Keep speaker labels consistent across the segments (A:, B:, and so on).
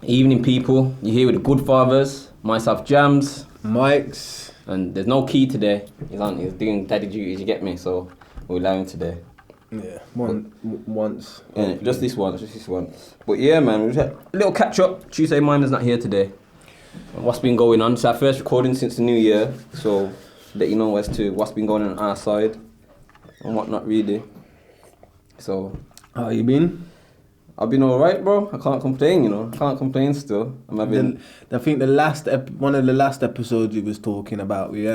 A: Evening, people. You're here with the GoodFathers, myself, Jams,
B: Mike's,
A: and there's no Key today. He's doing daddy duties. You get me? So we're allowing today.
B: Yeah, once.
A: Yeah, just this once. But yeah, man, we've had a little catch up. Tuesday Minder's not here today. What's been going on? It's our first recording since the new year, so let you know as to what's been going on our side and what not really. So,
B: how you been?
A: I've been alright, bro. I can't complain, you know. I can't complain still.
B: I think one of the last episodes we was talking about, we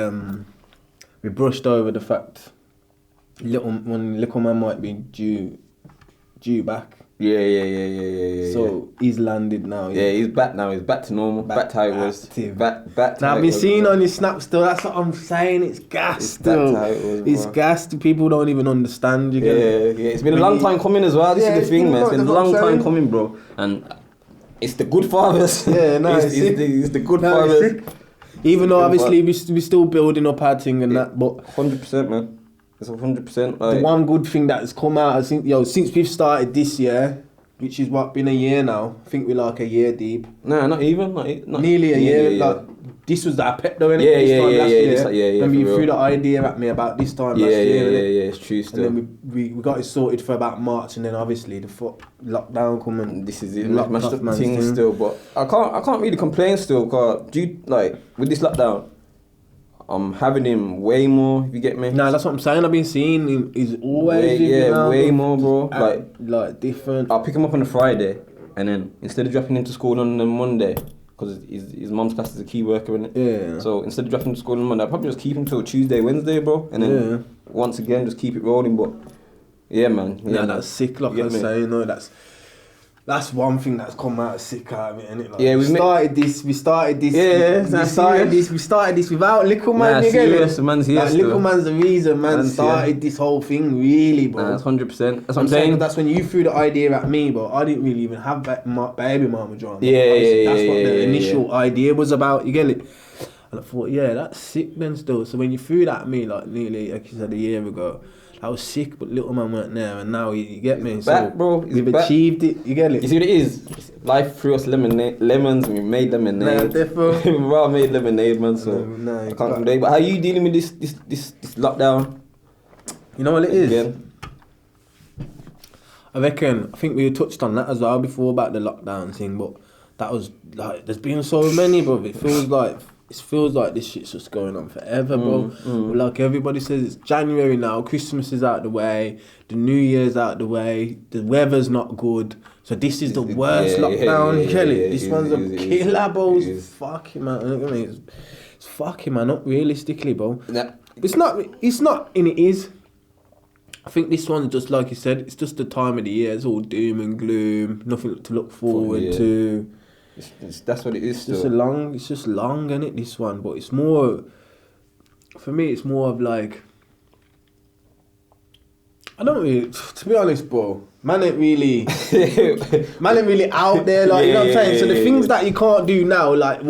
B: brushed over the fact little man might be due back.
A: Yeah.
B: So he's landed now.
A: Yeah, he's back now. He's back to normal. Back to how it was. Back to
B: now I've been seeing on his snap still. That's what I'm saying. It's gas still. It's gas. People don't even understand. You get it?
A: Yeah. It's been a long time coming as well. This is the thing, man. It's been a long time coming, bro. And it's the GoodFathers.
B: Yeah, no,
A: it's the GoodFathers.
B: Even though obviously we still building up our thing and that, but
A: 100%, man. It's 100%.
B: The one good thing that has come out, I think, since we've started this year, which is been a year now. I think we're like a year deep.
A: No, not even.
B: Nearly a year. Like this was our pet though, innit?
A: Yeah.
B: When you threw the idea at me about this time last year.
A: Yeah, it's true still.
B: And then we got it sorted for about March, and then obviously the lockdown come and
A: this is it. Mashed up the thing still, but I can't really complain still, cause with this lockdown, I'm having him way more, if you get me.
B: Nah, that's what I'm saying. I've been seeing him. He's always
A: way more, bro.
B: Like different.
A: I'll pick him up on a Friday, and then instead of dropping him to school on a Monday, because his mum's class is a key worker, innit?
B: Yeah.
A: So instead of dropping him to school on Monday, I'll probably just keep him till Tuesday, Wednesday, bro. And then once again, just keep it rolling. But yeah, man. Yeah,
B: that's sick. Like I was saying, no, that's one thing that's come out sick out of it, innit? Like, we started this. We started this without little man.
A: Serious, man's here.
B: Like, little man's the reason, man started this whole thing, really, bro.
A: That's 100%. That's what I'm saying.
B: That's when you threw the idea at me, but I didn't really even have baby mama drama.
A: That's
B: what the initial idea was about. You get it? And I thought, that's sick then still. So when you threw that at me, like nearly, like you said, a year ago, I was sick, but little man weren't there, and now you get me.
A: He's back, bro.
B: We've achieved it. You get it?
A: You see what it is? Life threw us lemons, and we made lemonade. We've all made lemonade, man. So I can't complain. But how are you dealing with this lockdown?
B: You know what it is?
A: Again?
B: I think we touched on that as well before about the lockdown thing, but that was like, there's been so many, bro. It feels like this shit's just going on forever, bro. Like everybody says, it's January now, Christmas is out the way, the New Year's out the way, the weather's not good, so this is the worst lockdown. This one's a killer, bro. It's fucking, man. It's fucking, man, not realistically, bro. It's not, and it is. I think this one's just like you said, it's just the time of the year, it's all doom and gloom, nothing to look forward to.
A: That's what it is.
B: It's just long, isn't it? This one, but it's more. For me, it's more of like. I don't really, to be honest, bro. Man ain't really out there, like you know what I'm saying. So the things that you can't do now, like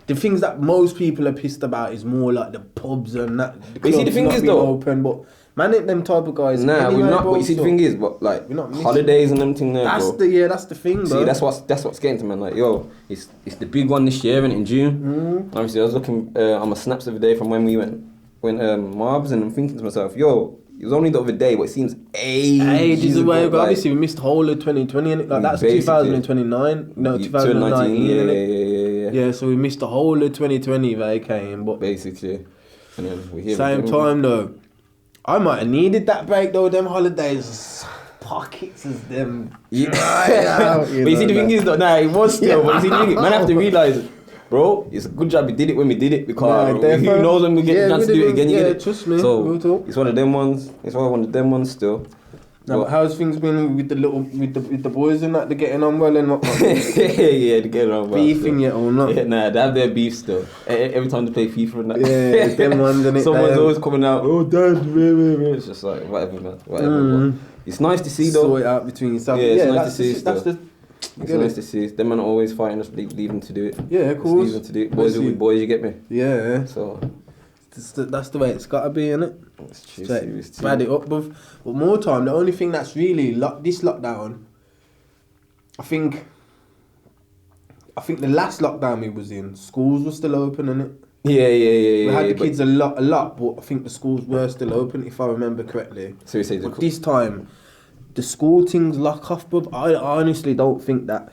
B: the things that most people are pissed about is more like the pubs and that.
A: But you see, the thing is though,
B: open, but. Man ain't them type of guys.
A: Nah,
B: anyway,
A: we're not.
B: Bro,
A: but you see, the thing is, but like holidays and them thing there,
B: that's
A: bro.
B: That's the thing, bro.
A: See, that's what's getting to me. Like, yo, it's the big one this year, and in June. Obviously, I was looking on my snaps the other day from when we went Marbs, and I'm thinking to myself, yo, it was only the other day, but it seems ages
B: away. But obviously, we missed the whole of 2020, and like that's 2029. No, 2019. Yeah. So we missed the whole of 2020 vacating, but
A: basically, and then we're here.
B: Same time though. I might have needed that break though, them holidays. Pockets as them.
A: Yeah. But you see the thing is though, it was still, but you see the thing is, man, I have to realise, bro, it's a good job we did it when we did it, because who knows when we get the chance to do it again, you get it?
B: Trust me.
A: So, it's one of them ones, still.
B: Now, but how's things been with the boys and that? They're getting on well and whatnot?
A: Yeah, they're getting on well.
B: Beefing yet or not?
A: Yeah, nah, they have their beef still. Every time they play FIFA and that.
B: Yeah, them ones and it.
A: Someone's always coming out, oh, Dad, it's just like, whatever, man, whatever. But it's nice to see though.
B: Sort it out between yourself.
A: Yeah, it's nice to see still. It's nice to see. Them man are always fighting us, leaving to do it.
B: Yeah, of course.
A: Leaving to do it. Boys with boys, you get me?
B: Yeah.
A: So
B: That's the way it's got to be, innit?
A: It's true,
B: So,
A: serious too.
B: bad it up, bruv. But more time, the only thing that's really this lockdown, I think the last lockdown we was in, schools were still open, innit?
A: Yeah.
B: We had the kids a lot, but I think the schools were still open, if I remember correctly.
A: So you say
B: But this time, the school things lock off, bruv. I honestly don't think that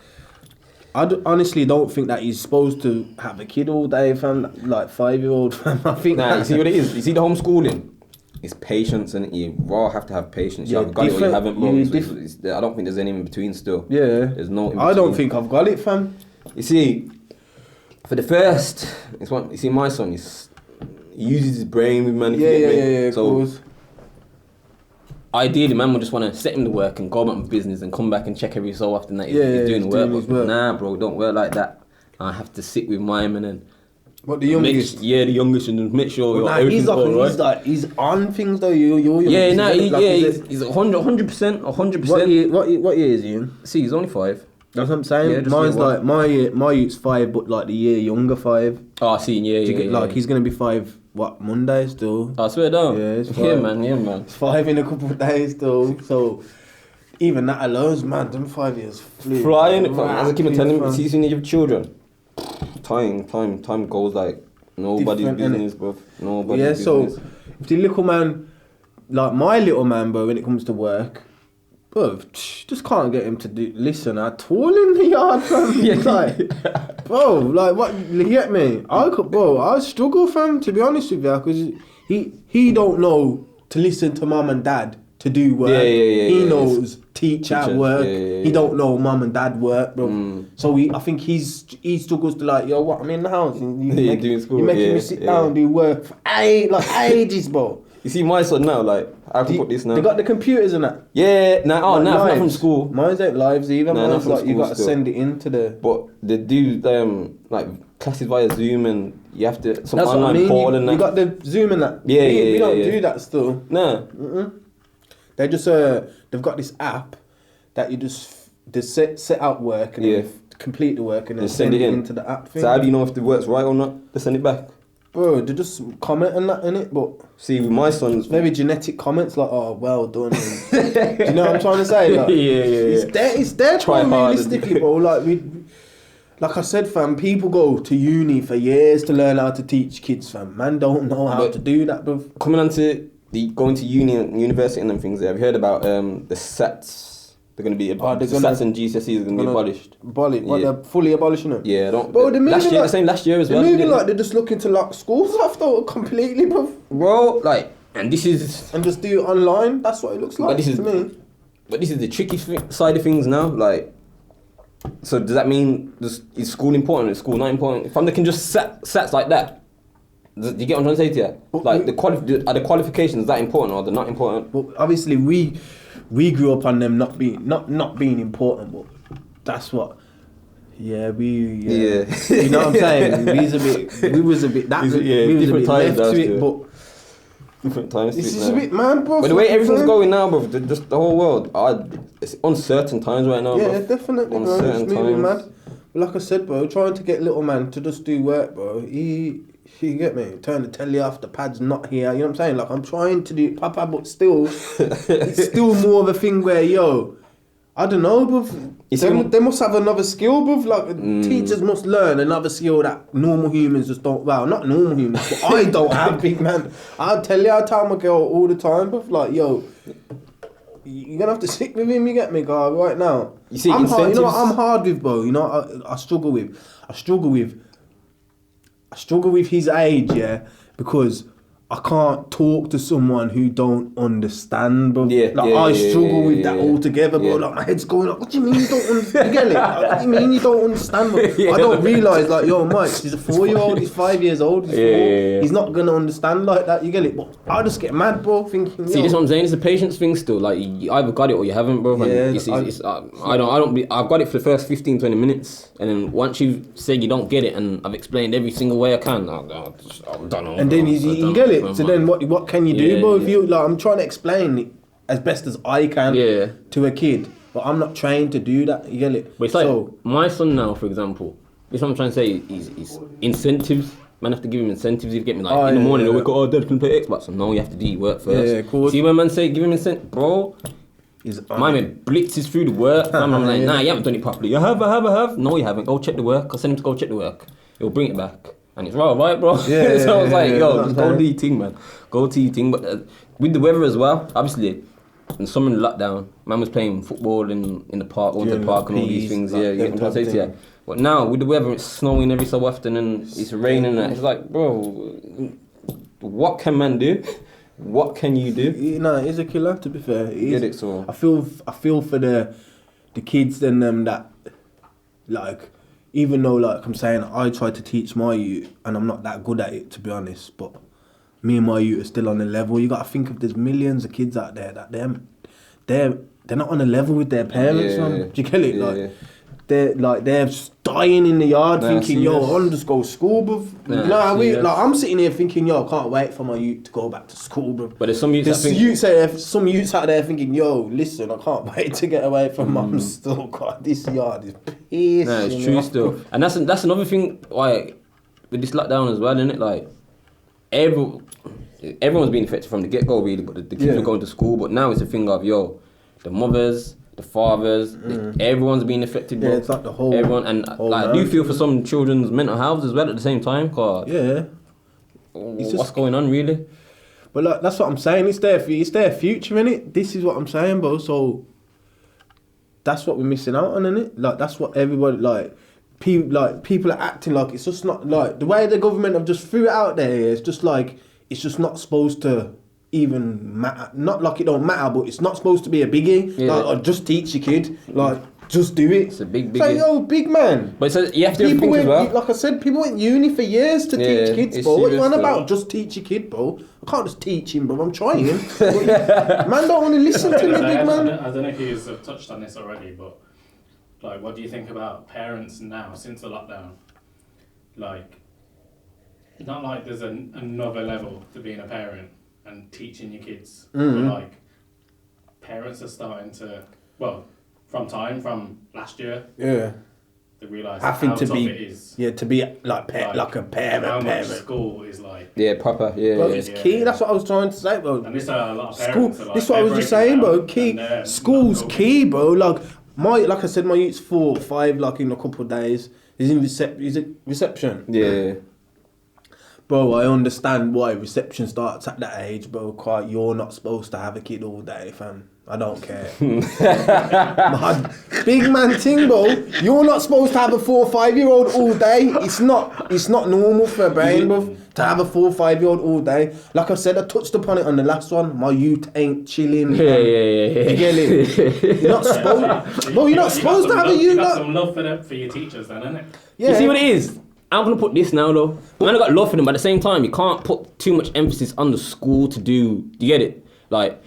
B: he's supposed to have a kid all day, fam. Like 5-year-old, fam. I think.
A: Nah, you see what it is? You see the homeschooling? It's patience, and you raw have to have patience. You have got it or you haven't, bro. I don't think there's any in between still.
B: Yeah.
A: There's no in
B: I don't think I've got it, fam.
A: You see, for the first, you see my son, he uses his brain, man.
B: Yeah,
A: So,
B: of course.
A: ideally, man would just want to set him to work and go about my business and come back and check every so often that he's doing work. But nah, bro, don't work like that. I have to sit with mine and then.
B: What, the youngest?
A: The youngest, and just make sure everything's alright.
B: He's on things though. You're
A: yeah, nah, he's 100%.
B: What year is he in?
A: See, he's only 5.
B: That's what I'm saying.
A: Yeah,
B: Mine's like my youth's 5, but like the year younger 5.
A: Oh, I see, yeah.
B: He's gonna be 5. What, Monday still?
A: I swear down.
B: Yeah, it's 5.
A: Yeah, man.
B: It's 5 in a couple of days still. So even that alone, man, them 5 years
A: flying. As I keep telling you, see, when you have children, time goes like nobody's
B: different,
A: business, bro. Nobody's business.
B: So if the little man, like my little man, bro, when it comes to work, bro, just can't get him to listen at all in the yard, fam. Like, bro, like what? You get me? I struggle, fam. To be honest with you, because he don't know to listen to mum and dad to do work. He knows teach at work. He don't know mum and dad work, bro. So I think he struggles to like, yo, what? I'm in the house. And you're making me sit down and do work for ages, bro.
A: You see my son now, like, I can put this now.
B: They got the computers and that?
A: Yeah, not from school.
B: Mine's ain't lives either,
A: Nah,
B: mine's like, you got to send it into the...
A: But they do, like, classes via Zoom and you have to, some
B: That's
A: online portal and that.
B: You got the Zoom and that? We don't do that still.
A: No.
B: They just, they've got this app that you just set out work and then complete the work and then send it into the app thing.
A: So how do you know if the work's right or not? They send it back.
B: Bro, they just comment on that, innit? But
A: see, with my son's...
B: Maybe genetic comments like, oh, well done. Do you know what I'm trying to say? Like, It's there trying realistically, bro. Like I said, fam, people go to uni for years to learn how to teach kids, fam. Man don't know how to do that, bro.
A: Coming on to going to university and them things, have you heard about the SATs? They're going to be SATs and GCSEs are going to be abolished.
B: They're fully abolishing them?
A: Yeah,
B: Bro,
A: last year as well.
B: They're moving like they're just looking to lock schools off though, completely, bro.
A: Bro, like, and this is...
B: And just do it online, that's what it looks like to me.
A: But this is the tricky side of things now, like... So does that mean, is school important, is school not important? If they can just SATs like that, do you get what I'm trying to say to you? Like, are the qualifications that important or they're not important?
B: Well, obviously we grew up on them not being important, but that's what. Yeah. You know what I'm saying? We was a bit left to it, but
A: different times.
B: This is a bit mad, bro.
A: But the way everything's going now, bro, just the whole world, it's uncertain times right now, bro.
B: Yeah, definitely, bro. It's moving mad. But like I said, bro, trying to get little man to just do work, bro. You get me? Turn the telly off, the pad's not here. You know what I'm saying? Like, I'm trying to do Papa, but still, it's still more of a thing where, yo, I don't know, bruv. They must have another skill, bruv. Like, teachers must learn another skill that normal humans just don't. Well, not normal humans, but I don't have, big man. I tell my girl all the time, bruv. Like, yo, you're gonna have to stick with him. You get me, guy? Right now,
A: you see,
B: I'm hard. You know what I'm hard with, bro. You know, I struggle with his age, yeah, because I can't talk to someone who don't understand, bro. I struggle with that altogether, bro. Like, my head's going up. What do you mean you don't understand? You get it? Like, what do you mean you don't understand, bro? I don't realise, like, yo, Mike, he's a 4-year-old, he's 5 years old, he's 4. He's not going to understand like that, you get it? But I just get mad, bro, thinking,
A: see, this is what I'm saying, it's a patience thing still. Like, you either got it or you haven't, bro. I've got it for the first 15-20 minutes, and then once you say you don't get it, and I've explained every single way I can, I don't know.
B: And then you get it. So then what can you do, bro? If you like, I'm trying to explain it as best as I can to a kid, but I'm not trained to do that. You get it?
A: But it's like my son now, for example. This is what I'm trying to say is incentives. man have to give him incentives. He'd get me like in the morning. They'll wake up, oh, Dad, can play Xbox. So no, you have to do your work first.
B: Yeah, of course.
A: See when man say give him incentives, bro. My man blitzes through the work. I'm like, nah, you haven't done it properly. I have. No, you haven't. Go check the work. I'll send him to go check the work. He'll bring it back. And it's right, bro.
B: Yeah,
A: so I was like, yo, just go
B: okay.
A: do your thing, man. Go do your thing. But with the weather as well, obviously, in summer lockdown, man was playing football in the park, going to the park and all these things. Yeah, you get what I'm trying to say to you. But now, with the weather, it's snowing every so often and it's raining and it's like, bro, what can man do? What can you do?
B: No, it is a killer, to be fair.
A: Get it, so.
B: I feel for the kids and them that, like, even though, like I'm saying, I try to teach my youth and I'm not that good at it, to be honest, but me and my youth are still on the level. You got to think of there's millions of kids out there that they're not on the level with their parents, man. Do you get it? They're dying in the yard thinking, yo, I want to just go to school, bruv. You know how like I'm sitting here thinking, yo, I can't wait for my youth to go back to school, bruv.
A: But there's some youths
B: some youths out there thinking, yo, listen, I can't wait to get away from mum still. God, this yard is pissed.
A: No, it's true still. And that's another thing why with this lockdown as well, isn't it? Like everyone's been affected from the get-go really, but the kids are going to school. But now it's a thing of, yo, the mothers, the fathers, everyone's been affected, bro.
B: Yeah, it's like the whole
A: everyone, and like I do feel for some children's mental health as well at the same time. Cause what's going on really?
B: But like that's what I'm saying. It's their future, innit? This is what I'm saying, bro. So that's what we're missing out on, innit? Like that's what everybody people are acting like it's just not like the way the government have just threw it out there. It's just like it's just not supposed to even matter. Not like it don't matter, but it's not supposed to be a biggie.
A: Yeah.
B: Like, or just teach your kid. Like, just do it.
A: It's a biggie.
B: It's like, yo, big man.
A: But you have to think as well.
B: Like I said, people went uni for years to teach kids, bro. What you on
A: though.
B: about? Just teach your kid, bro. I can't just teach him, bro. I'm trying. Man don't want to listen to me, big man.
C: I don't know if you have touched on this already, but like, what do you think about parents now since the lockdown? Like, not like there's another level to being a parent and teaching your kids, but like parents are starting to, well, from last year, they realise how tough it is.
B: Yeah, to be like a parent.
C: How much school is like.
A: Yeah, proper. Yeah,
B: bro, it's key. Yeah. That's what I was trying to say, bro.
C: And this a lot of parents are like,
B: this is what I was just saying, bro. Key. School's key, bro. Like I said, my youth's 4 or 5. Like in a couple of days, is in reception.
A: Yeah.
B: Bro, I understand why reception starts at that age, bro. Quite, you're not supposed to have a kid all day, fam. I don't care. My big man thing, bro. You're not supposed to have a 4 or 5-year-old all day. It's not normal for a brain, bro, to have a 4 or 5-year-old all day. Like I said, I touched upon it on the last one. My youth ain't chilling.
A: Yeah.
B: You get it? You're not supposed. Bro, you're not supposed to have a youth.
C: You got some love for your teachers, then, innit?
A: Yeah. You see what it is? I'm gonna put this now though. Man, I got love for them, but at the same time, you can't put too much emphasis on the school to do. You get it? Like.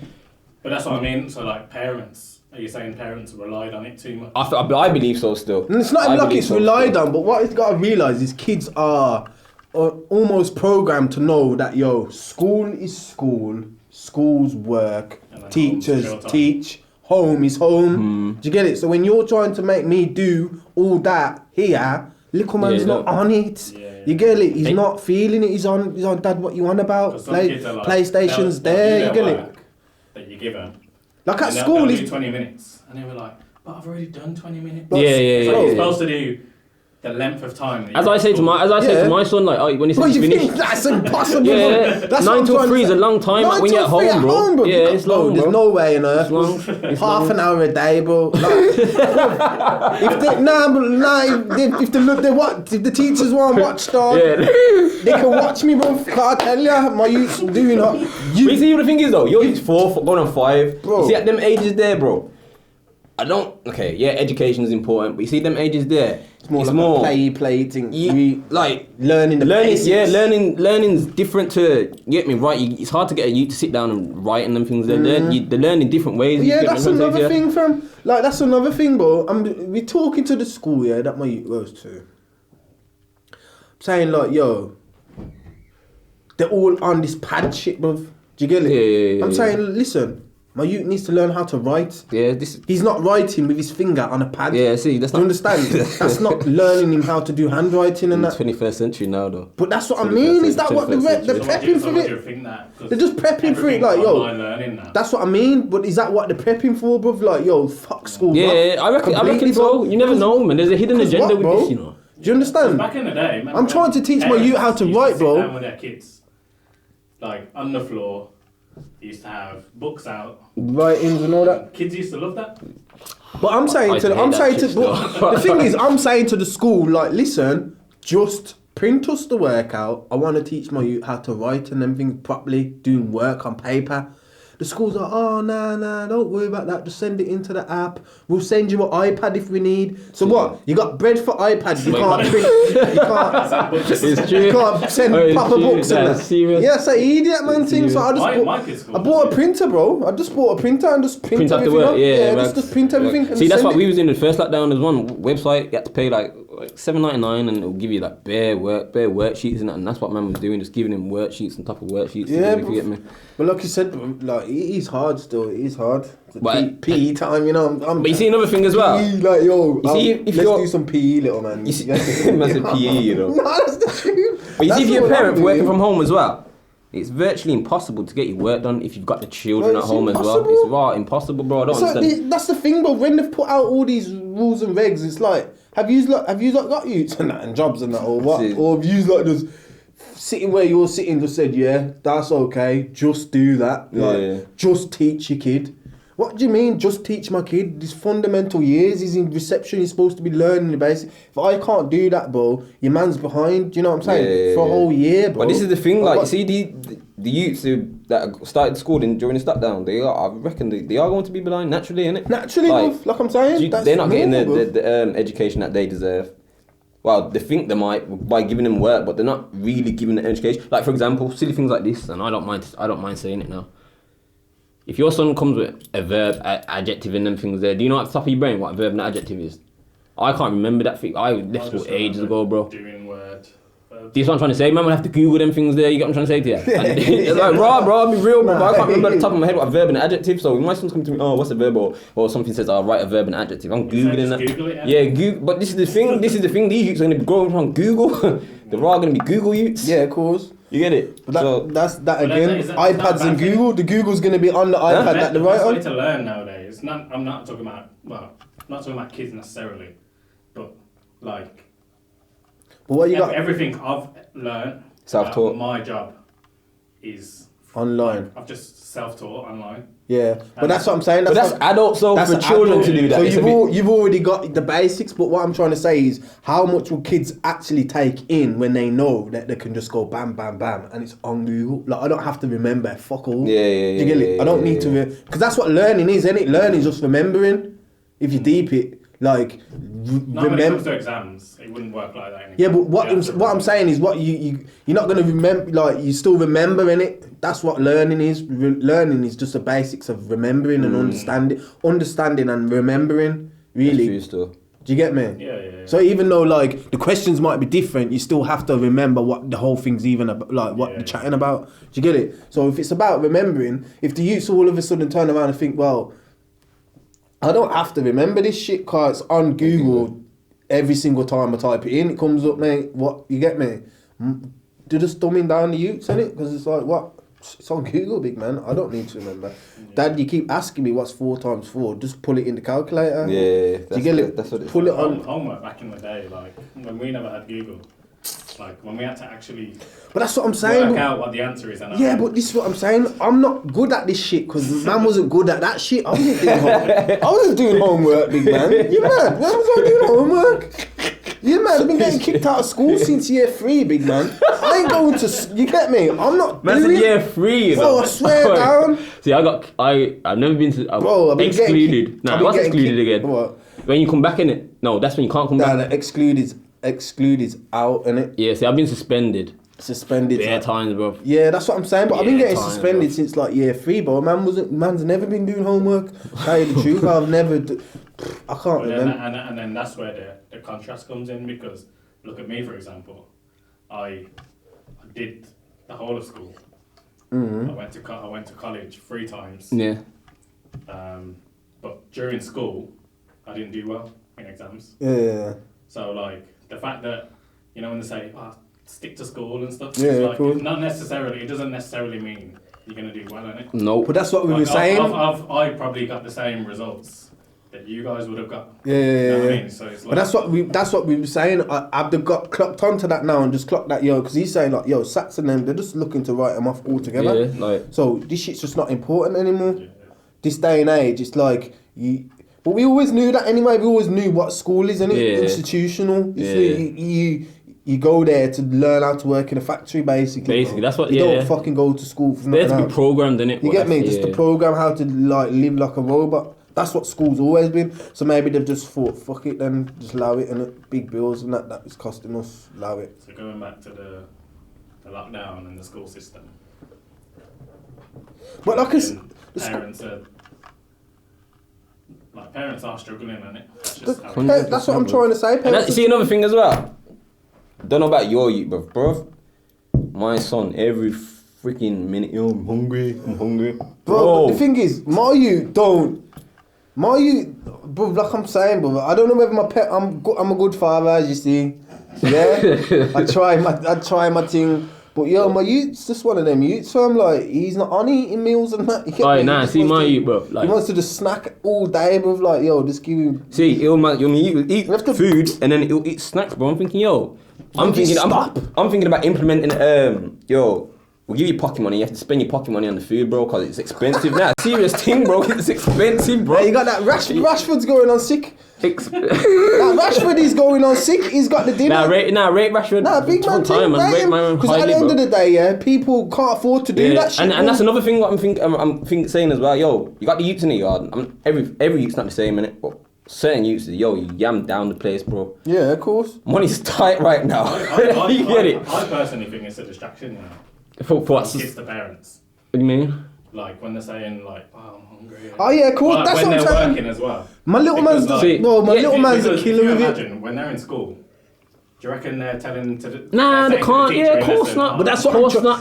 C: But that's what I mean. So like parents, are you saying parents relied on it too much?
A: I believe so still.
B: And it's not like it's relied on, but what you've got to realise is kids are almost programmed to know that, yo, school is school, school's work, teachers teach, home is home. Do you get it? So when you're trying to make me do all that here, little man's not on it. You get it? He's not feeling it. He's on, Dad, what you on about? PlayStation's there. You get it?
C: That you give them.
B: Like at school,
C: do 20 minutes, and they were like, "But I've already done 20 minutes."
A: Yeah.
C: You're supposed to do the length of time.
A: As I say to my son, like, when he says he's finished,
B: that's impossible.
A: That's 9 till 3 is a long time. When you're at home, bro. Yeah, it's long.
B: There's no way in earth.
A: It's
B: half an hour a day, bro. Like, if the teachers want to watch, dog, they can watch me, bro. I tell you, my youth's doing that.
A: You see what the thing is though? You're 4, going on 5. Bro. You see at them ages there, bro. Education is important, but you see them ages there.
B: It's more like a play thing.
A: Like
B: learning the basics.
A: Yeah, learning's different to, you get me right. It's hard to get a youth to sit down and write and them things. They're learning different ways.
B: Yeah, that's another thing that's another thing, bro. We're talking to the school that my youth goes to. I'm saying like, yo, they're all on this pad shit, bro. Do you get it?
A: Yeah.
B: I'm saying, listen, My youth needs to learn how to write.
A: Yeah,
B: He's not writing with his finger on a pad.
A: Yeah, see, that's
B: Do you
A: not...
B: understand? That's not learning him how to do handwriting and that.
A: 21st century now, though.
B: But that's what I mean. Is that what they're prepping for it? They're just prepping for it, like, yo. That's what I mean. But is that what they're prepping for, bruv? Like, yo, fuck school.
A: Yeah, I reckon so. You never know, man. There's a hidden agenda with this, you know.
B: Do you understand?
C: Back in the day, man,
B: I'm trying to teach my youth how to write, bro.
C: Sit down with their kids, like on the floor. They used to have books out,
B: writings and all that.
C: Kids used to love that.
B: But I'm saying the thing is, I'm saying to the school, like, listen, just print us the work out. I want to teach my youth how to write and everything properly, doing work on paper. The school's like, oh, nah, don't worry about that. Just send it into the app. We'll send you an iPad if we need. So what? You got bread for iPad. You can't print. You can't send proper books in there.
A: Serious?
B: Yeah, it's an idiot man thing. So I bought a printer, bro. I just bought a printer and just print everything
A: work.
B: up. Just print everything.
A: See, that's what we was in the first lockdown. There's one website you had to pay like $7.99 and it'll give you like bare worksheets and that. And that's what man was doing, just giving him worksheets on top of worksheets.
B: Yeah,
A: if you get me.
B: But like you said, like, it is hard still. It is hard. PE time, you know.
A: But you see another thing as well.
B: PE, like, yo,
A: let's
B: do some PE, little man.
A: You see, massive PE, you know.
B: No, that's the truth.
A: But you see, if you're a parent working from home as well, it's virtually impossible to get your work done if you've got the children at home as well. It's impossible, bro. I don't understand.
B: That's the thing, bro. When they've put out all these rules and regs, it's like, have you got youths and that and jobs and that, or what? Or have you like just sitting where you're sitting, just said, yeah, that's okay, just do that. Like, just teach your kid. What do you mean, just teach my kid? These fundamental years, he's in reception, he's supposed to be learning the basics. If I can't do that, bro, your man's behind, do you know what I'm saying? For a whole year, bro.
A: But this is the thing, like, you see the youths that started school during this lockdown, I reckon they are going to be behind naturally, innit?
B: Naturally, like I'm saying.
A: They're not getting the education that they deserve. Well, they think they might by giving them work, but they're not really giving them education. Like, for example, silly things like this, and I don't mind saying it now. If your son comes with a verb, adjective and them things there, do you know at the top of your brain what a verb and adjective is? I can't remember that thing. I left school ages ago, bro.
C: Doing word.
A: This is what I'm trying to say. Man, we'll have to Google them things there. You get what I'm trying to say to you? And it's like, bro, I'll be real, bro. I can't remember at the top of my head what a verb and adjective. So when my son's come to me, oh, what's a verb? Or something says, I'll write a verb and adjective. I'm Googling that.
C: Google it,
A: yeah, Google. But this is the thing. These youths are going to be growing from Google. They're all going to be Google youths.
B: Yeah, of course.
A: You get it?
B: But that's again. iPads and Google. The Google's going to be on the iPad that they write on.
C: It's to learn nowadays. I'm not talking about kids necessarily, but like.
B: But what you got?
C: Everything I've learned.
A: Self-taught.
C: My job is
B: online.
C: I've just self-taught online.
B: Yeah, but that's what I'm saying.
A: But that's adults, so for children to do that.
B: So you've already got the basics, but what I'm trying to say is how much will kids actually take in when they know that they can just go bam, bam, bam, and it's on Google. Like, I don't have to remember, fuck all.
A: Yeah.
B: You get it? I don't need to, because that's what learning is, isn't it? Learning is just remembering. If you deep it, like,
C: not when it comes to exams, it wouldn't work like that anymore.
B: Yeah, but what I'm saying is what you're not going to remember, like, you still remembering it. That's what learning is. Learning is just the basics of remembering and understanding and remembering, really.
A: That's true still.
B: Do you get me?
C: Yeah.
B: So even though, like, the questions might be different, you still have to remember what the whole thing's even about, like, what they're chatting about. Do you get it? So if it's about remembering, if the youths all of a sudden turn around and think, well, I don't have to remember this shit because it's on Google every single time I type it in. It comes up, mate. What? You get me? They're just dumbing down the youths, innit? Because it's like, what? It's on Google, big man. I don't need to remember. Yeah. Dad, you keep asking me what's 4 times 4. Just pull it in the calculator.
A: Yeah,
B: that's, you get it? That's what it is. Pull it on.
C: Homework back in the day, like, when we never had Google. Like, when we had to actually
B: but that's what I'm saying.
C: Work out what the answer is.
B: Yeah, but this is what I'm saying. I'm not good at this shit because man wasn't good at that shit. I wasn't doing homework, big man. You mad? When was I doing homework? You mad? I've been getting kicked out of school since year 3, big man. I ain't going to. You get me? I'm not.
A: Man said year 3. You know?
B: I swear down.
A: See, I've never been to.
B: Bro,
A: excluded. What's excluded again?
B: What?
A: When you come back in it? No, that's when you can't come back.
B: Excluded out, innit?
A: Yeah, see, I've been suspended.
B: Bare
A: times, bro.
B: Yeah, that's what I'm saying. But I've been getting suspended since like year 3, bro. Man's never been doing homework. Tell you the truth, I've never. I can't remember.
C: And then that's where the contrast comes in, because look at me, for example. I did the whole of school. Mm-hmm. I went to college 3 times.
A: Yeah.
C: But during school, I didn't do well in exams.
B: Yeah.
C: So like the fact that, you know, when they say, stick to school and stuff,
B: Yeah,
C: it's like,
B: cool.
C: it doesn't necessarily mean you're going to do well in it.
A: No.
B: But that's what we were
C: Like,
B: saying.
C: I probably got the same results that you guys would have got.
B: Yeah.
C: You know what I mean? So it's like,
B: But that's what we were saying. I've got clocked onto that now and just clocked that, because he's saying like, Sats and them, they're just looking to write them off altogether.
A: Yeah, like.
B: So this shit's just not important anymore.
C: Yeah.
B: This day and age, it's like but we always knew that anyway. We always knew what school is, isn't it?
A: Yeah.
B: Institutional. You go there to learn how to work in a factory, basically.
A: Basically, that's what.
B: You
A: Yeah.
B: don't fucking go to school for
A: There
B: nothing
A: to be
B: else.
A: programmed, innit?
B: You get me? Just to program how to like live like a robot. That's what school's always been. So maybe they've just thought, fuck it, then just allow it, and big bills and that is costing us. Allow it.
C: So going back to the lockdown and the school system.
B: But like
C: Parents are struggling, isn't it?
B: that's what I'm trying to say.
A: And see another thing as well. Don't know about your youth, but bro, my son every freaking minute, I'm hungry.
B: Bro, but the thing is, bro, like I'm saying, bro, I don't know whether I'm a good father, as you see. Yeah, I try my thing, but my youth's just one of them youths. So I'm like, he's not on eating meals and that.
A: See my youth, bro. Like,
B: he wants to just snack all day, bro. Like, just give him.
A: See, he'll eat food and then he'll eat snacks, bro. I'm thinking, I'm thinking about implementing. We'll give you pocket money. You have to spend your pocket money on the food, bro, because it's expensive. Nah, serious thing, bro. It's expensive, bro.
B: Yeah, you got that Rashford's going on sick. That Rashford is going on sick. He's got the dinner.
A: Rate Rashford.
B: Big man, because at the end of the day, people can't afford to do that shit.
A: And that's another thing. What I'm saying as well. You got the youths in the yard. Every youth's not the same, innit? But certain youths, you yam down the place, bro.
B: Yeah, of course.
A: Money's tight right now. You get it?
C: I personally think it's a distraction,
A: For what?
C: Kids to parents.
A: What do you mean?
C: Like when they're saying like, I'm hungry.
B: Oh yeah, cool.
C: Like,
B: That's
C: when
B: what I'm
C: they're
B: saying.
C: working as well.
B: My little man's
A: a
B: killer with it.
C: Imagine when they're in school. Do you reckon they're telling to the...
A: Nah, they can't.
C: teacher
A: Yeah, of
C: in
A: course
C: lesson,
A: not. But that's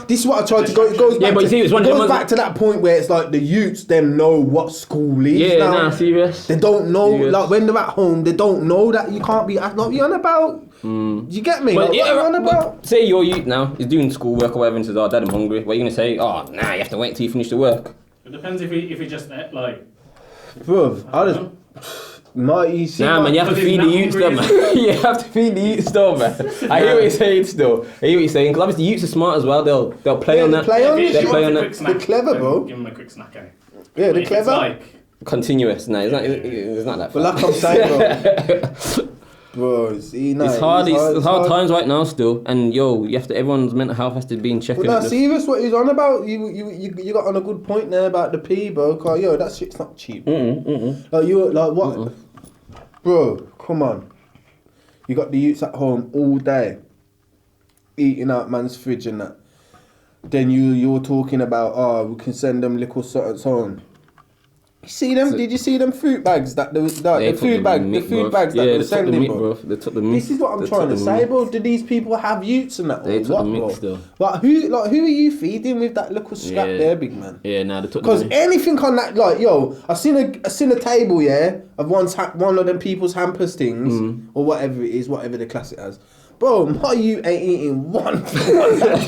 B: This is what I tried to go. It goes back.
A: but you see, it's one
B: it
A: of
B: goes
A: them
B: back to that point where it's like the youths them know what school is.
A: Yeah,
B: now.
A: serious.
B: They don't know,
A: Serious.
B: like when they're at home, they don't know that you can't be. What you on about? You get me?
A: But
B: Like, what you on about?
A: but say your youth now is doing schoolwork or whatever and says, "Oh, Dad, I'm hungry." What are you gonna say? "Oh, nah, you have to wait until you finish the work."
C: It depends if he just like...
B: Bro, I just. Man, you
A: have to feed the youths though, man. You have to feed the youths though, man. I hear what you're saying still. Because obviously youths are smart as well. They'll play on that.
B: Play on it.
A: They'll play on that.
B: They're clever, bro.
C: Give them a quick snack, eh?
B: Yeah, they're
C: If it's
B: clever.
C: like...
A: Continuous. No, it's not that.
B: But like I'm saying, bro, see,
A: It's hard. It's hard times right now still, and everyone's mental health has to be in check.
B: But now, serious, what he's on about? You got on a good point there about the P, bro. Cause that shit's not cheap. Like what? Bro, come on. You got the youths at home all day, eating out man's fridge and that. Then you're talking about we can send them little something. Did you see them fruit bags that the food bags that they were sending, bro?
A: They took the meat.
B: This is what I'm trying to say, bro. Do these people have youths and that?
A: They took the meat
B: bro?
A: still.
B: Who are you feeding with that little scrap there, big man?
A: Yeah, nah, they took the
B: Because
A: meat.
B: anything on that, I seen a table, of one of them people's hampers things or whatever it is, whatever the class it has. Bro, my you ain't eating one thing on that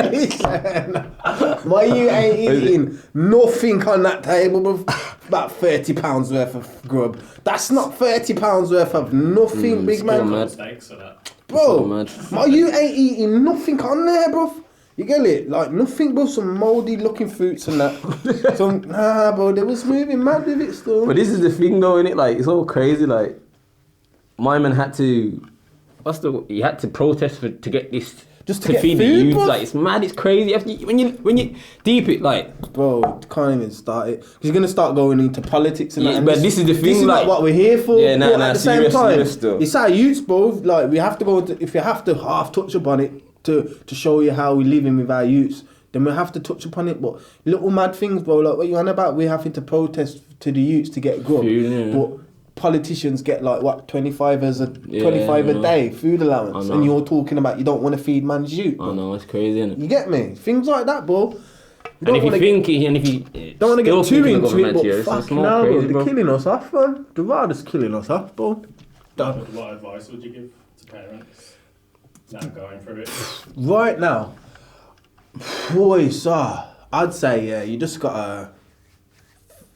B: table. Listen, my you ain't eating nothing on that table, bro. About £30 worth of grub. That's not £30 worth of nothing, big man.
A: mad.
C: Steaks or that.
B: Bro, my you ain't eating nothing on there, bro. You get it? Like nothing but some mouldy looking fruits and that. Bro, they was moving mad with it still.
A: But this is the thing though, innit? Like, it's all crazy, like... My man had to... He had to protest to get this...
B: Just to
A: to
B: get
A: feed
B: food,
A: the youth.
B: bro?
A: Like, it's mad, it's crazy. When you deep it, like...
B: Bro, can't even start it. He's gonna start going into politics and that. And
A: but this is the thing,
B: This is
A: like...
B: not what we're here for.
A: Yeah,
B: but at the same time,
A: serious though.
B: it's our youths, bro. Like, we have to go... if you have to half touch upon it to show you how we're living with our youths, then we have to touch upon it. But little mad things, bro, like what you on about, we're having to protest to the youths to get grub.
A: Yeah.
B: But politicians get like what 25 a day food allowance, and you're talking about you don't want to feed man's youth.
A: I know, it's crazy, isn't it?
B: You get me? Things like that, bro.
A: And if you think, and if you
B: don't want to get too into it, but
A: here,
B: fucking hell, bro, they're killing us off, man. The riders killing us off, bro.
C: What advice would you give to parents now going through it?
B: Right now, boys, I'd say, yeah, you just gotta,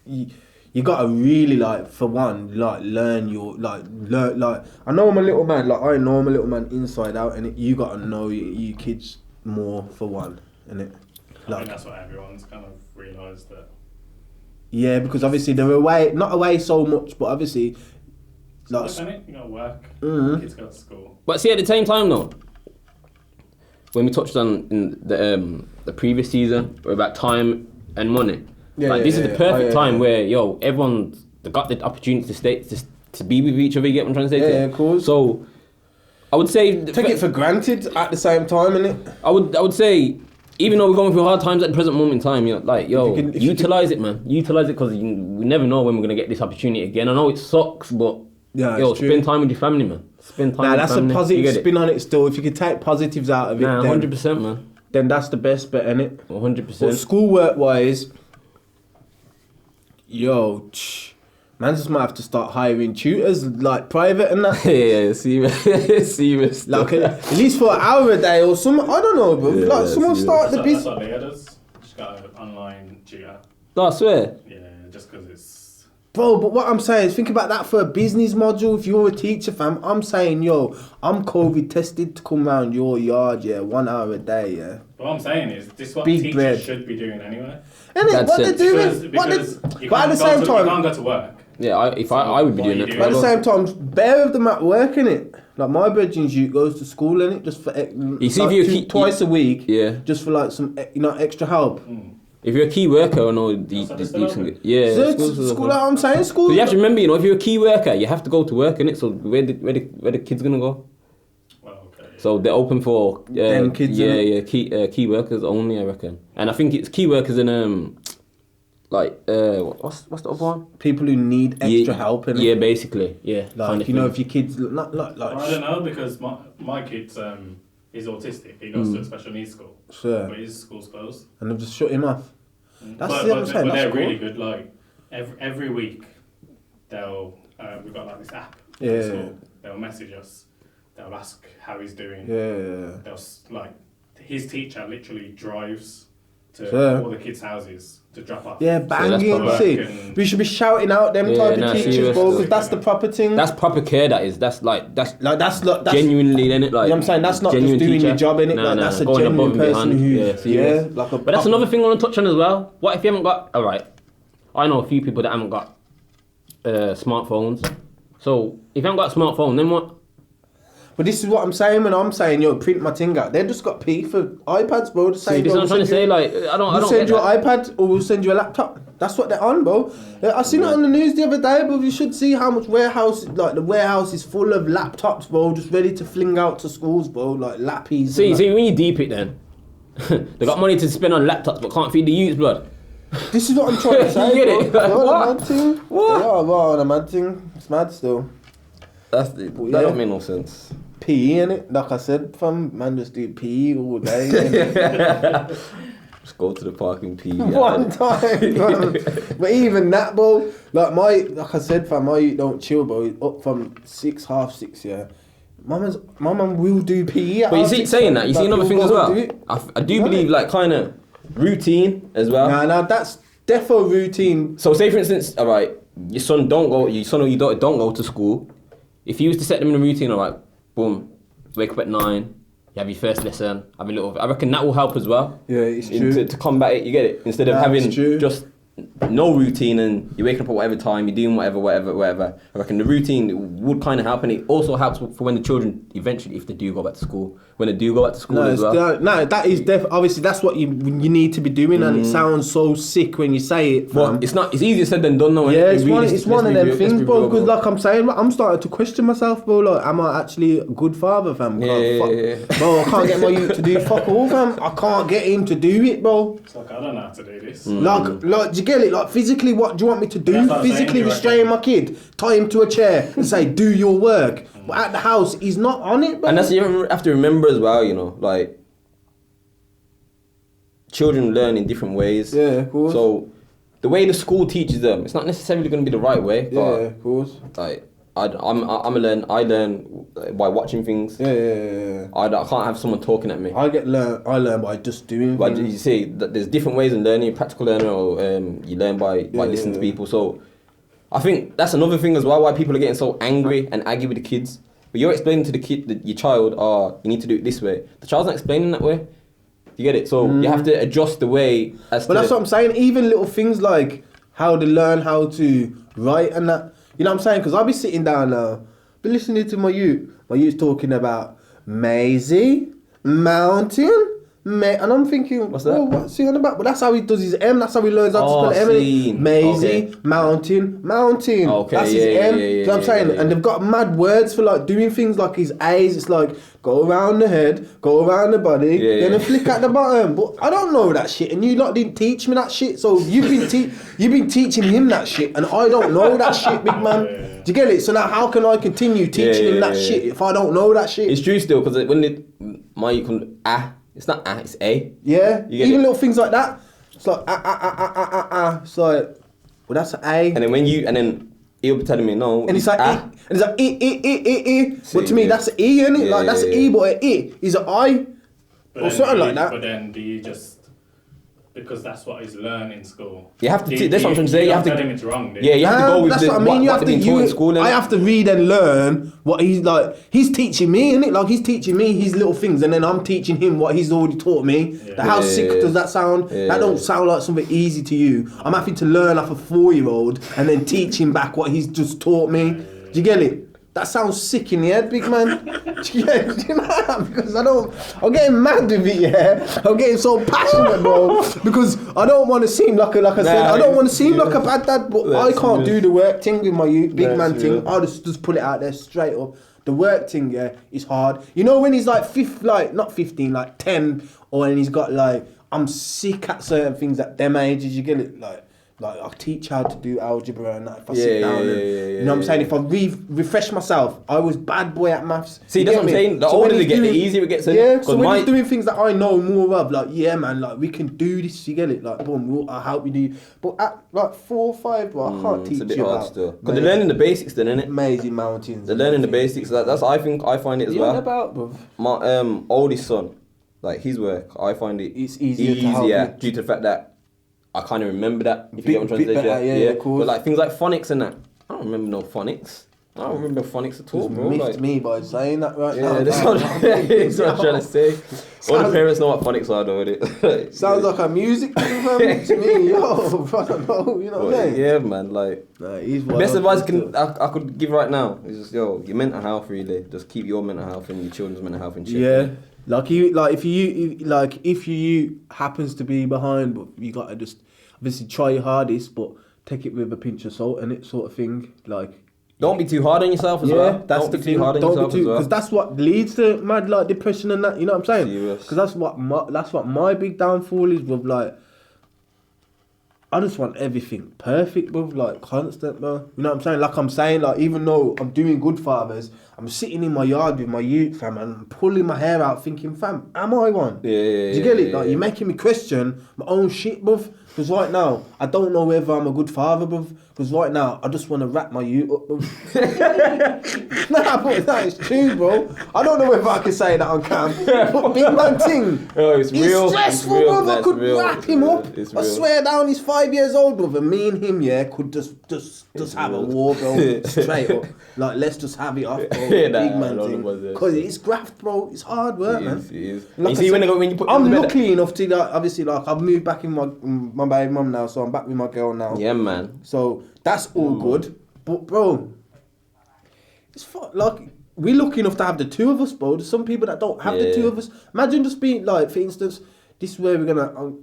B: you gotta really, like, for one, like, learn, like, I know I'm a little man, like, I know I'm a little man inside out, and you gotta know you kids more, for one, innit?
C: I think that's what everyone's kind of realised that.
B: Yeah, because obviously they're away, not away so much, but obviously, like,
C: you gotta work, kids go to school.
A: But see, at the same time though, when we touched on in the previous season about time and money, this is the perfect time where everyone's got the opportunity to stay to be with each other. You get what I'm trying to say?
B: Yeah, of course.
A: So I would say
B: take it for granted at the same time, innit?
A: I would say, even though we're going through hard times at the present moment in time, utilise it, man. Utilise it, because we never know when we're gonna get this opportunity again. I know it sucks, but spend time with your family, man. Spend time.
B: That's
A: with family.
B: A positive spin on it. Still, if you could take positives out of it,
A: 100%, man.
B: Then that's the best bet, innit?
A: 100%.
B: But schoolwork wise, man just might have to start hiring tutors, like private and that.
A: serious.
B: Like at least for an hour a day or something. I don't know, bro. Someone start the business.
C: That's what Leah does. She's got an online tutor.
A: No, I swear.
C: Yeah, just because it's.
B: Bro, but what I'm saying is, think about that for a business module. If you're a teacher, fam, I'm saying, I'm COVID tested to come round your yard, 1 hour a day,
C: But what I'm saying is, this is what
B: Big
C: teachers
B: bread.
C: should be doing anyway.
B: Innit? What they're doing?
C: Because
B: But at the same time,
C: you can't go to work.
A: Yeah, I would be doing it.
B: But at the same time, bare of them at work, innit? Like my brethren's goes to school, innit? Just for twice a week.
A: Yeah.
B: Just for like some extra help.
A: If you're a key worker, school.
B: Like I'm saying, school.
A: You have to remember, if you're a key worker, you have to go to work, innit? So where the kids gonna go?
C: Well, okay.
A: So they're open for
B: them kids.
A: Key workers only, I reckon. And I think it's key workers in what's the other one?
B: People who need extra help, innit?
A: Yeah, basically, yeah.
B: Like if your kids not like.
C: I don't know, because my kid's is autistic. He goes to a special needs school.
B: Sure.
C: But his school's closed.
B: And they've just shut him off. That's
C: but
B: what I'm saying.
C: But they're really good. Like every week, we've got like this app.
B: Yeah.
C: So they'll message us. They'll ask how he's doing.
B: Yeah.
C: They'll his teacher literally drives to all the kids' houses to drop off.
B: Yeah, banging. See, we should be shouting out them type of teachers, bro, because that's the proper thing.
A: That's proper care. That's genuinely, innit? Like,
B: you know what I'm saying? That's not just doing your job, innit? That's a genuine person who.
A: But that's another thing I want to touch on as well. What if you haven't got? All right, I know a few people that haven't got smartphones. So if you haven't got a smartphone, then what?
B: But this is what I'm saying when I'm saying, print my thing out. They just got P for iPads, bro.
A: See, this is what I'm trying to say. Like, I don't.
B: We'll send you an iPad or we'll send you a laptop. That's what they're on, bro. I seen it on the news the other day, but you should see how much the warehouse is full of laptops, bro, just ready to fling out to schools, bro, like lappies.
A: See, when you deep it, then they got money to spend on laptops, but can't feed the youths, blood.
B: This is what I'm trying to say.
A: You get it?
B: Bro.
A: What?
B: What? They are on a mad thing. It's mad still.
A: That don't make no sense.
B: PE, innit? Like I said, man just do PE all day.
A: Just go to the park and pee.
B: One time, but even that, bro. Like I said, fam, my youth don't chill, bro. He's up from 6:30, yeah. My mum will do PE.
A: But you see, saying that, you see another thing as well. I do believe, like, kind of routine as well.
B: Nah, that's defo routine.
A: So say for instance, all right, your son or your daughter don't go to school. If you was to set them in a routine, all right, boom, wake up at 9, you have your first lesson, have a little. I reckon that will help as well.
B: Yeah, it's true.
A: To combat it, you get it. Instead of having just no routine and you're waking up at whatever time, you're doing whatever. I reckon the routine would kind of help, and it also helps for when the children eventually, if they do go back to school, as well.
B: No, that is obviously that's what you need to be doing, and it sounds so sick when you say it.
A: But it's easier said than done, though.
B: Yeah, it's one of them things, bro. Because like I'm saying, I'm starting to question myself, bro. Like, am I actually a good father, fam?
A: Yeah.
B: Bro, I can't get my youth to do fuck all, fam. I can't get him to do it, bro.
C: It's like, I don't know how to do this.
B: Like, do you get it? Like, physically, what do you want me to do? Physically restrain my kid, tie him to a chair, and say, do your work. But at the house, he's not on it, bro.
A: And that's you have to remember as well, like, children learn in different ways.
B: Yeah, of course.
A: So the way the school teaches them, it's not necessarily going to be the right way.
B: Yeah,
A: But
B: of course.
A: like I learn by watching things.
B: Yeah.
A: I can't have someone talking at me.
B: I learn by just doing
A: But
B: things.
A: you see, that there's different ways in learning, practical learning, or you learn by listening to people. So I think that's another thing as well, why people are getting so angry and aggy with the kids. But you're explaining to the kid, your child, you need to do it this way. The child's not explaining that way. You get it? So you have to adjust the way
B: But that's what I'm saying. Even little things like how to learn how to write and that. You know what I'm saying? Because I'll be sitting down now, be listening to my youth. My youth's talking about Maisie, Mountain, and I'm thinking,
A: what's that?
B: What's he on about? But that's how he does his M. That's how he learns how to spell M.
A: seen.
B: Maisie,
A: Okay.
B: Mountain.
A: Okay,
B: That's his M. Do you know what I'm saying?
A: yeah.
B: And they've got mad words for like doing things like his A's. It's like go around the head, go around the body, then a flick at the bottom. But I don't know that shit, and you lot didn't teach me that shit. So you've been teaching him that shit, and I don't know that shit, big man. Do you get it? So now how can I continue teaching him that shit if I don't know that shit?
A: It's true still, because when it's not it's A.
B: Yeah,
A: You get
B: even
A: it?
B: little things like that. It's like It's like, well, that's an A.
A: And then he'll be telling me no.
B: And it's like and it's like e. But to me, that's an E, isn't it? Like that's an E, but an E is an I or something like that.
C: But then do you just, because that's what he's learned in school.
A: You have to. That's what I'm trying to say. You have to.
C: tell him it's wrong.
A: Yeah, you have to go with
B: that's what I mean. You have to.
A: they've been taught in school.
B: I have to read and learn what he's like. He's teaching me, innit? Like he's teaching me his little things, and then I'm teaching him what he's already taught me. How sick does that sound? That don't sound like something easy to you. I'm having to learn off a 4-year-old and then teach him back what he's just taught me. Do you get it? That sounds sick in the head, big man. Do you know that? Because I'm getting mad with it, yeah. I'm getting so passionate, bro. Because I don't want to seem like I don't want to seem like a bad dad, but I can't do the work thing with my big man thing. I'll just put it out there straight up. The work thing, yeah, is hard. You know when he's like not 15, like 10, or when he's got like, I'm sick at certain things at them ages, you get it? Like I teach how to do algebra and that. If I sit down you know what I'm saying? If I refresh myself, I was bad boy at maths.
A: See, that's what I'm saying. The older they get, the easier it gets.
B: Yeah, so when he's doing things that I know more of, like, yeah, man, like, we can do this, you get it? Like, boom, I'll help you do. But at, like, 4 or 5, bro, I can't teach you about. It's a bit hard still.
A: Because they're learning the basics then, innit?
B: Amazing mountains.
A: They're learning the basics. That's I find it as well.
B: What about, bro?
A: My oldest son, like, his work, I find it's
B: easier to help
A: due to the fact that I can't even remember that. If you get what I'm trying to say,
B: better, yeah, of course.
A: But like things like phonics and that, I don't remember no phonics. I don't remember phonics at all, bro.
B: Missed me by saying that right now.
A: Yeah, that's what I'm trying to say. All the parents know what phonics are, though, innit?
B: Sounds like a music thing, man, to me. Yo, I don't know, you know what I'm saying?
A: Yeah, man, like, best advice I could give right now is just, your mental health, really. Just keep your mental health and your children's mental health in check.
B: Yeah. If you happens to be behind, but you gotta just obviously try your hardest, but take it with a pinch of salt and it sort of thing. Like,
A: don't be too hard on yourself as well.
B: That's
A: don't be too hard on yourself as well.
B: Because that's what leads to mad like depression and that. You know what I'm saying? Because that's what my big downfall is with, like. I just want everything perfect, bro, like constant, bro. You know what I'm saying? Like I'm saying, like even though I'm doing GoodFathers, I'm sitting in my yard with my youth, fam, and I'm pulling my hair out thinking, fam, am I one?
A: Yeah.
B: Do you get it? Like you're making me question my own shit, bruv. Because right now, I don't know whether I'm a good father, bruv. Because right now, I just want to wrap my youth up, bruv. Nah, but that is true, bro. I don't know whether I can say that on cam. But big man thing.
A: Oh, it's real.
B: It's stressful, bruv. I could wrap him up. I swear down, he's 5 years old, bruv. And me and him, yeah, could just have a war, bro. Straight up. Like, let's just have it off, bro. Big man thing. Because it's graft, bro. It's hard work, man.
A: It is.
B: Like
A: you see, when you put
B: I'm lucky enough to, like, obviously, like, I've moved back in my baby mum now, so I'm back with my girl now.
A: Yeah, man.
B: So that's all good. But, bro, it's like, we're lucky enough to have the two of us, bro. There's some people that don't have the two of us. Imagine just being, like, for instance, this is where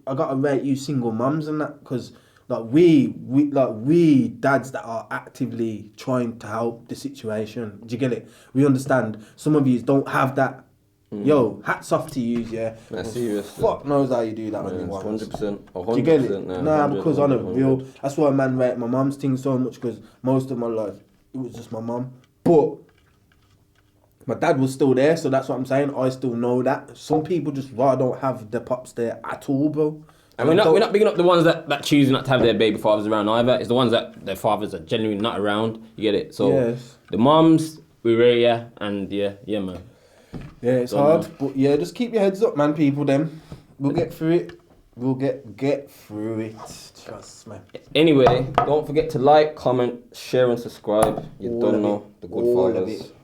B: I gotta rate you single mums and that, because, like, we dads that are actively trying to help the situation. Do you get it? We understand. Some of you don't have that. Yo, hats off to you, yeah.
A: That's serious.
B: Fuck knows how you do that on your
A: 100%.
B: Do you get it? Nah, because on a real. That's why man rate my mum's thing so much, because most of my life it was just my mum. But My dad was still there, so that's what I'm saying. I still know that. Some people just rather don't have their pops there at all, bro.
A: And we're not bigging up the ones that choose not to have their baby fathers around either. It's the ones that their fathers are genuinely not around. You get it? So
B: Yes.
A: the mums, we rate ya, and yeah, man.
B: Yeah, it's hard, but yeah, just keep your heads up, man, people. Then we'll get through it. We'll get through it. Trust me.
A: Anyway, don't forget to like, comment, share, and subscribe. You don't know the Good
B: all of
A: Fathers.
B: it.